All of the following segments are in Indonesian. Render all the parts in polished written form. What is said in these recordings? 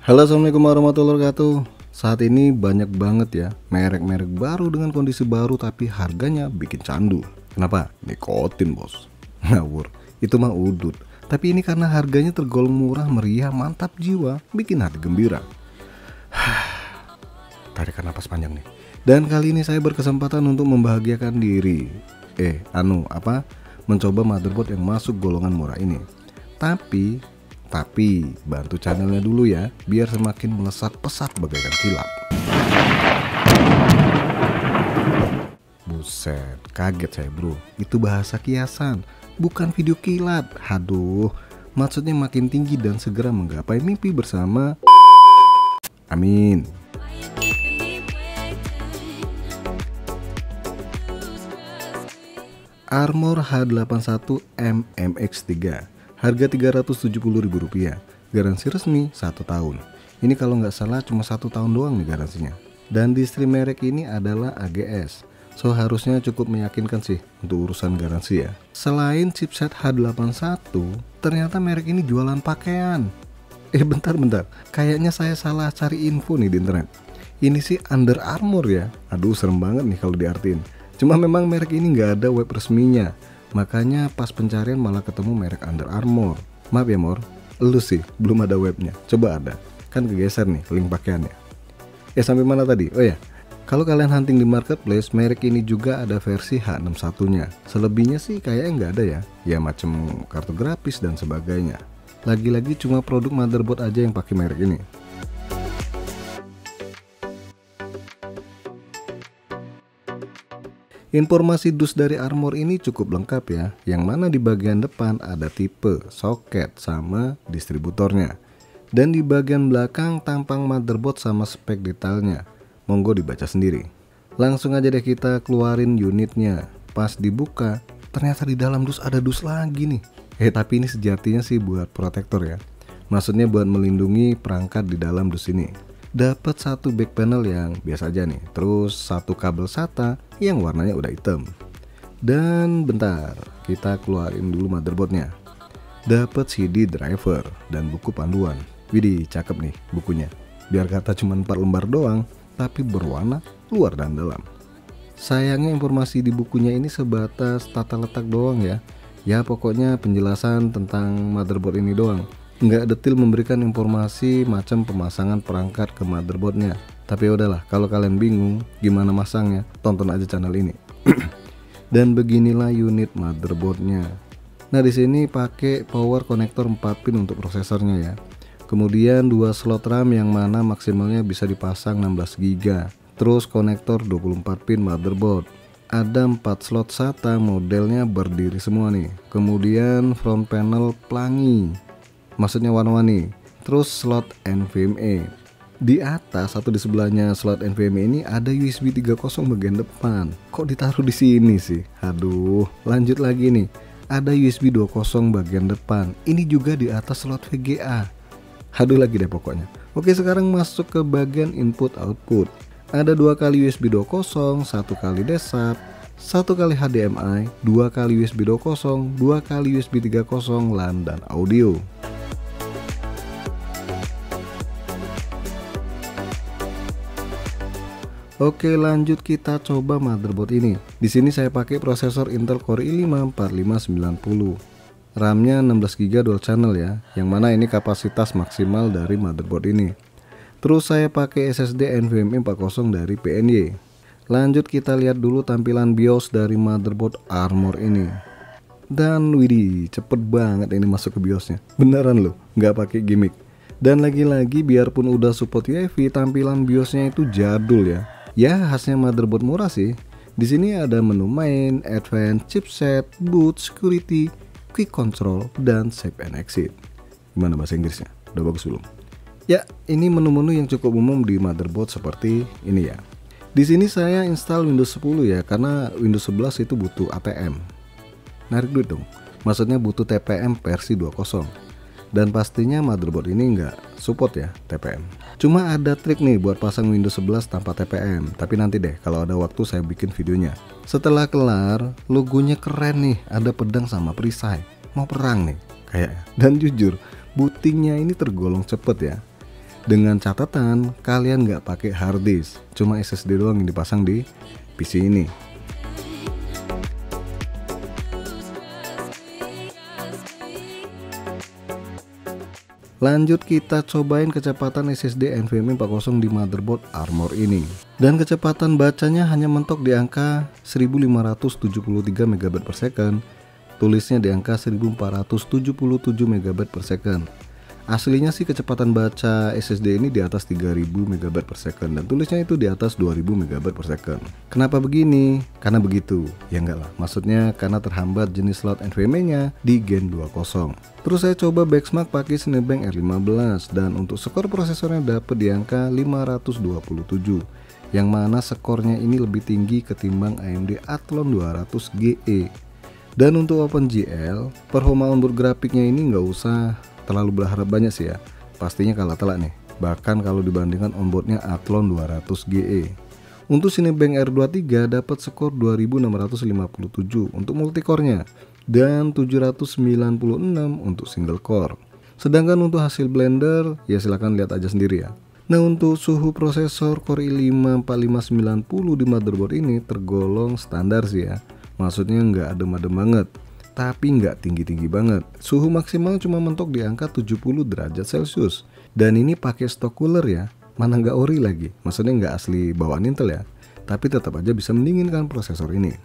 Halo, assalamualaikum warahmatullahi wabarakatuh. Saat ini banyak banget ya merek-merek baru dengan kondisi baru tapi harganya bikin candu. Kenapa? Nikotin bos. Ngawur, itu mah udut. Tapi ini karena harganya tergolong murah, meriah, mantap jiwa, bikin hati gembira. Tarikan napas panjang nih. Dan kali ini saya berkesempatan untuk membahagiakan diri. Mencoba motherboard yang masuk golongan murah ini. Tapi bantu channelnya dulu ya, biar semakin melesat pesat bagaikan kilat. Buset, kaget saya bro. Itu bahasa kiasan, bukan video kilat. Haduh, maksudnya makin tinggi dan segera menggapai mimpi bersama. Amin. Armor H81 MMX3, harga Rp370.000, garansi resmi 1 tahun. Ini kalau nggak salah cuma 1 tahun doang nih garansinya. Dan distri merek ini adalah AGS, so harusnya cukup meyakinkan sih untuk urusan garansi ya. Selain chipset H81, ternyata merek ini jualan pakaian. Bentar, kayaknya saya salah cari info nih di internet. Ini sih Under Armour ya. Aduh, serem banget nih kalau diartiin. Cuma memang merek ini nggak ada web resminya, makanya pas pencarian malah ketemu merek Under Armour. Maaf ya Mor, lu sih belum ada webnya. Coba ada, kan kegeser nih link pakaiannya. Sampai mana tadi? Oh ya, kalau kalian hunting di marketplace, merek ini juga ada versi H61-nya. Selebihnya sih kayaknya nggak ada ya. Ya macam kartu grafis dan sebagainya. Lagi-lagi cuma produk motherboard aja yang pakai merek ini. Informasi dus dari Armor ini cukup lengkap ya, yang mana di bagian depan ada tipe, soket, sama distributornya. Dan di bagian belakang tampang motherboard sama spek detailnya. Monggo dibaca sendiri. Langsung aja deh kita keluarin unitnya. Pas dibuka, ternyata di dalam dus ada dus lagi nih. Tapi ini sejatinya sih buat protektor ya. Maksudnya buat melindungi perangkat di dalam dus ini. Dapat satu back panel yang biasa aja nih, terus satu kabel SATA yang warnanya udah hitam. Dan bentar, kita keluarin dulu motherboardnya. Dapat CD driver dan buku panduan. Widih, cakep nih bukunya. Biar kata cuma 4 lembar doang, tapi berwarna luar dan dalam. Sayangnya informasi di bukunya ini sebatas tata letak doang ya. Ya pokoknya penjelasan tentang motherboard ini doang. Nggak detail memberikan informasi macam pemasangan perangkat ke motherboardnya. Tapi udahlah, kalau kalian bingung gimana masangnya, tonton aja channel ini. Dan beginilah unit motherboardnya. Nah di sini pakai power connector 4 pin untuk prosesornya ya. Kemudian 2 slot RAM yang mana maksimalnya bisa dipasang 16 GB. Terus konektor 24 pin motherboard. Ada 4 slot SATA, modelnya berdiri semua nih. Kemudian front panel pelangi, maksudnya warna-warni. Terus slot NVMe. Di atas atau di sebelahnya slot NVMe ini ada USB 3.0 bagian depan. Kok ditaruh di sini sih? Aduh, lanjut lagi nih. Ada USB 2.0 bagian depan. Ini juga di atas slot VGA. Aduh lagi deh pokoknya. Oke, sekarang masuk ke bagian input output. Ada 2 kali USB 2.0, 1 kali DSAP, 1 kali HDMI, 2 kali USB 2.0, 2 kali USB 3.0, LAN dan audio. Oke, lanjut kita coba motherboard ini. Di sini saya pakai prosesor Intel Core i5 4590. RAM-nya 16 GB dual channel ya, yang mana ini kapasitas maksimal dari motherboard ini. Terus saya pakai SSD NVMe 40 dari PNY. Lanjut kita lihat dulu tampilan BIOS dari motherboard Armor ini. Dan widih, cepet banget ini masuk ke BIOSnya. Beneran loh, nggak pakai gimmick. Dan lagi-lagi biarpun udah support UEFI, tampilan BIOSnya itu jadul ya. Ya khasnya motherboard murah sih. Di sini ada menu main, advance, chipset, boot, security, quick control, dan save and exit. Gimana bahasa Inggrisnya? Udah bagus belum? Ya, ini menu-menu yang cukup umum di motherboard seperti ini ya. Di sini saya install Windows 10 ya, karena Windows 11 itu butuh ATM. Narik duit dong. Maksudnya butuh TPM versi 2.0. Dan pastinya motherboard ini nggak support ya TPM. Cuma ada trik nih buat pasang Windows 11 tanpa TPM. Tapi nanti deh kalau ada waktu saya bikin videonya. Setelah kelar, logonya keren nih. Ada pedang sama perisai. Mau perang nih kayaknya. Dan jujur, bootingnya ini tergolong cepet ya. Dengan catatan kalian nggak pakai hard disk, cuma SSD doang yang dipasang di PC ini. Lanjut kita cobain kecepatan SSD NVMe 40 di motherboard Armor ini. Dan kecepatan bacanya hanya mentok di angka 1573 MB per second. Tulisnya di angka 1477 MB per second. Aslinya sih kecepatan baca SSD ini di atas 3000 MB per second dan tulisnya itu di atas 2000 MB per second. Kenapa begini? Karena begitu. Ya enggak lah, maksudnya karena terhambat jenis slot NVMe-nya di Gen 20. Terus saya coba benchmark pakai Cinebench R15 dan untuk skor prosesornya dapat di angka 527. Yang mana skornya ini lebih tinggi ketimbang AMD Athlon 200 GE. Dan untuk OpenGL, performa onboard grafiknya ini nggak usah terlalu berharap banyak sih ya, pastinya kalah telak nih, bahkan kalau dibandingkan onboardnya Athlon 200 GE. Untuk Cinebench R23 dapat skor 2657 untuk multicore-nya dan 796 untuk single core. Sedangkan untuk hasil blender ya silahkan lihat aja sendiri ya. Nah, untuk suhu prosesor Core i5 4590 di motherboard ini tergolong standar sih ya, maksudnya nggak adem-adem banget tapi nggak tinggi-tinggi banget. Suhu maksimal cuma mentok di angka 70 derajat Celcius. Dan ini pakai stok cooler ya, mana nggak ori lagi. Maksudnya nggak asli bawaan Intel ya, tapi tetap aja bisa mendinginkan prosesor ini.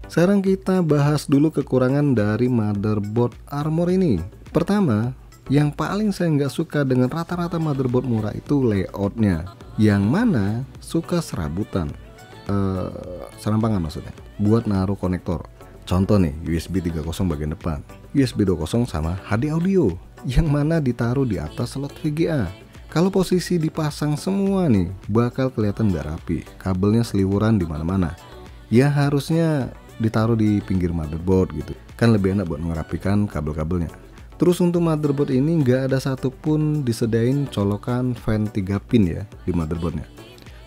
Sekarang kita bahas dulu kekurangan dari motherboard Armor ini. Pertama, yang paling saya nggak suka dengan rata-rata motherboard murah itu layoutnya, yang mana suka serabutan, serampangan maksudnya, buat naruh konektor. Contoh nih, USB 3.0 bagian depan, USB 2.0 sama HD audio, yang mana ditaruh di atas slot VGA. Kalau posisi dipasang semua nih, bakal kelihatan nggak rapi, kabelnya seliwuran di mana-mana. Ya harusnya ditaruh di pinggir motherboard gitu, kan lebih enak buat merapikan kabel-kabelnya. Terus untuk motherboard ini nggak ada satupun disediain colokan fan 3 pin ya di motherboardnya.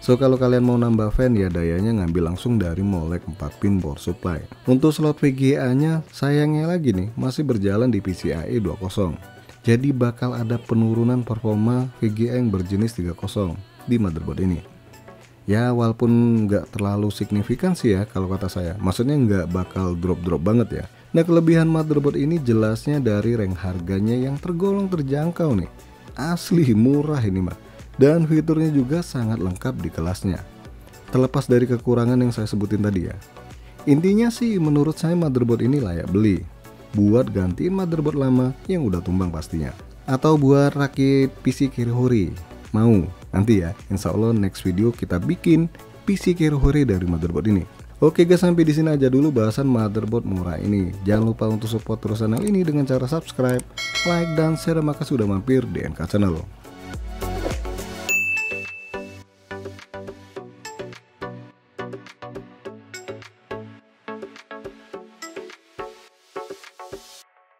So kalau kalian mau nambah fan ya dayanya ngambil langsung dari Molex 4 pin power supply. Untuk slot VGA nya sayangnya lagi nih masih berjalan di PCIe 2.0. Jadi bakal ada penurunan performa VGA yang berjenis 3.0 di motherboard ini. Ya walaupun nggak terlalu signifikan sih ya kalau kata saya, maksudnya nggak bakal drop-drop banget ya. Nah, kelebihan motherboard ini jelasnya dari rank harganya yang tergolong terjangkau nih. Asli murah ini mah. Dan fiturnya juga sangat lengkap di kelasnya. Terlepas dari kekurangan yang saya sebutin tadi ya. Intinya sih menurut saya motherboard ini layak beli. Buat gantiin motherboard lama yang udah tumbang pastinya. Atau buat rakit PC Kirihori. Mau? Nanti ya, insya Allah next video kita bikin PC Kirihori dari motherboard ini. Oke guys, sampai di sini aja dulu bahasan motherboard murah ini. Jangan lupa untuk support terus channel ini dengan cara subscribe, like, dan share. Makasih sudah mampir di NK Channel.